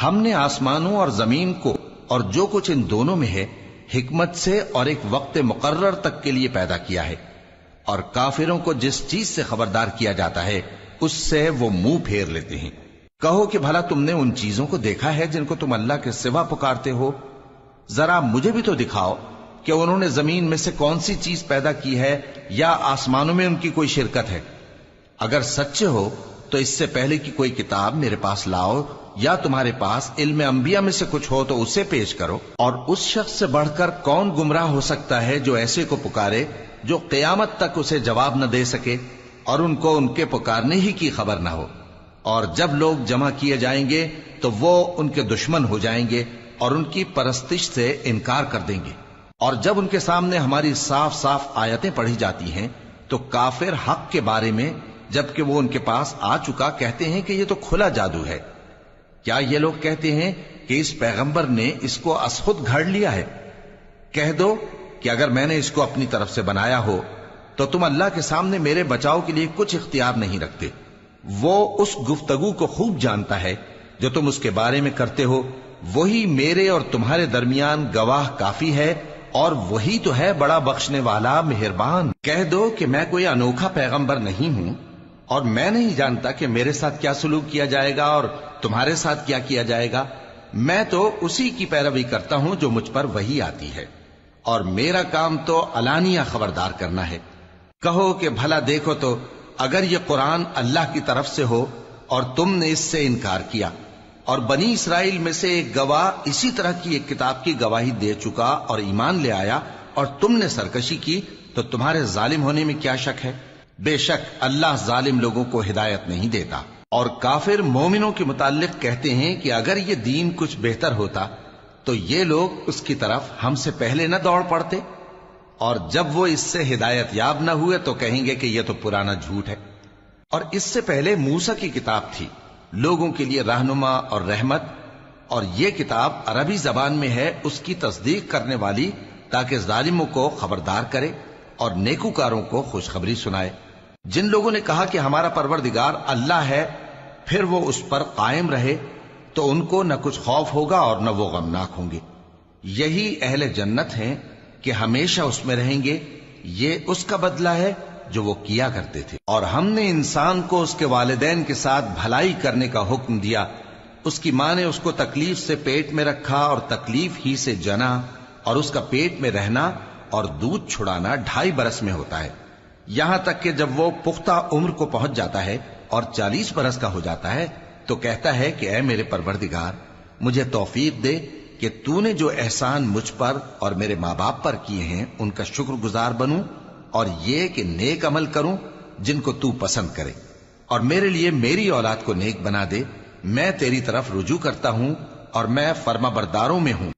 ہم نے آسمانوں اور زمین کو اور جو کچھ ان دونوں میں ہے حکمت سے اور ایک وقت مقرر تک کے لیے پیدا کیا ہے، اور کافروں کو جس چیز سے خبردار کیا جاتا ہے اس سے وہ منہ پھیر لیتے ہیں۔ کہو کہ بھلا تم نے ان چیزوں کو دیکھا ہے جن کو تم اللہ کے سوا پکارتے ہو؟ ذرا مجھے بھی تو دکھاؤ کہ انہوں نے زمین میں سے کون سی چیز پیدا کی ہے یا آسمانوں میں ان کی کوئی شرکت ہے؟ اگر سچے ہو تو اس سے پہلے کی کوئی کتاب میرے پاس لاؤ، یا تمہارے پاس علم انبیاء میں سے کچھ ہو تو اسے پیش کرو۔ اور اس شخص سے بڑھ کر کون گمراہ ہو سکتا ہے جو ایسے کو پکارے جو قیامت تک اسے جواب نہ دے سکے اور ان کو ان کے پکارنے ہی کی خبر نہ ہو۔ اور جب لوگ جمع کیے جائیں گے تو وہ ان کے دشمن ہو جائیں گے اور ان کی پرستش سے انکار کر دیں گے۔ اور جب ان کے سامنے ہماری صاف صاف آیتیں پڑھی جاتی ہیں تو کافر حق کے بارے میں جبکہ وہ ان کے پاس آ چکا کہتے ہیں کہ یہ تو کھلا جادو ہے۔ کیا یہ لوگ کہتے ہیں کہ اس پیغمبر نے اس کو از خود گھڑ لیا ہے؟ کہہ دو کہ اگر میں نے اس کو اپنی طرف سے بنایا ہو تو تم اللہ کے سامنے میرے بچاؤ کے لیے کچھ اختیار نہیں رکھتے۔ وہ اس گفتگو کو خوب جانتا ہے جو تم اس کے بارے میں کرتے ہو، وہی میرے اور تمہارے درمیان گواہ کافی ہے، اور وہی تو ہے بڑا بخشنے والا مہربان۔ کہہ دو کہ میں کوئی انوکھا پیغمبر نہیں ہوں، اور میں نہیں جانتا کہ میرے ساتھ کیا سلوک کیا جائے گا اور تمہارے ساتھ کیا کیا جائے گا۔ میں تو اسی کی پیروی کرتا ہوں جو مجھ پر وحی آتی ہے، اور میرا کام تو علانیہ خبردار کرنا ہے۔ کہو کہ بھلا دیکھو تو اگر یہ قرآن اللہ کی طرف سے ہو اور تم نے اس سے انکار کیا، اور بنی اسرائیل میں سے ایک گواہ اسی طرح کی ایک کتاب کی گواہی دے چکا اور ایمان لے آیا، اور تم نے سرکشی کی، تو تمہارے ظالم ہونے میں کیا شک ہے؟ بے شک اللہ ظالم لوگوں کو ہدایت نہیں دیتا۔ اور کافر مومنوں کے متعلق کہتے ہیں کہ اگر یہ دین کچھ بہتر ہوتا تو یہ لوگ اس کی طرف ہم سے پہلے نہ دوڑ پڑتے، اور جب وہ اس سے ہدایت یاب نہ ہوئے تو کہیں گے کہ یہ تو پرانا جھوٹ ہے۔ اور اس سے پہلے موسیٰ کی کتاب تھی، لوگوں کے لیے رہنما اور رحمت، اور یہ کتاب عربی زبان میں ہے اس کی تصدیق کرنے والی، تاکہ ظالموں کو خبردار کرے اور نیکوکاروں کو خوشخبری سنائے۔ جن لوگوں نے کہا کہ ہمارا پروردگار اللہ ہے، پھر وہ اس پر قائم رہے تو ان کو نہ کچھ خوف ہوگا اور نہ وہ غمناک ہوں گے۔ یہی اہل جنت ہیں کہ ہمیشہ اس میں رہیں گے، یہ اس کا بدلہ ہے جو وہ کیا کرتے تھے۔ اور ہم نے انسان کو اس کے والدین کے ساتھ بھلائی کرنے کا حکم دیا۔ اس کی ماں نے اس کو تکلیف سے پیٹ میں رکھا اور تکلیف ہی سے جنا، اور اس کا پیٹ میں رہنا اور دودھ چھڑانا 2.5 برس میں ہوتا ہے، یہاں تک کہ جب وہ پختہ عمر کو پہنچ جاتا ہے اور 40 برس کا ہو جاتا ہے تو کہتا ہے کہ اے میرے پروردگار، مجھے توفیق دے کہ تو نے جو احسان مجھ پر اور میرے ماں باپ پر کیے ہیں ان کا شکر گزار بنوں، اور یہ کہ نیک عمل کروں جن کو تو پسند کرے، اور میرے لیے میری اولاد کو نیک بنا دے۔ میں تیری طرف رجوع کرتا ہوں اور میں فرما برداروں میں ہوں۔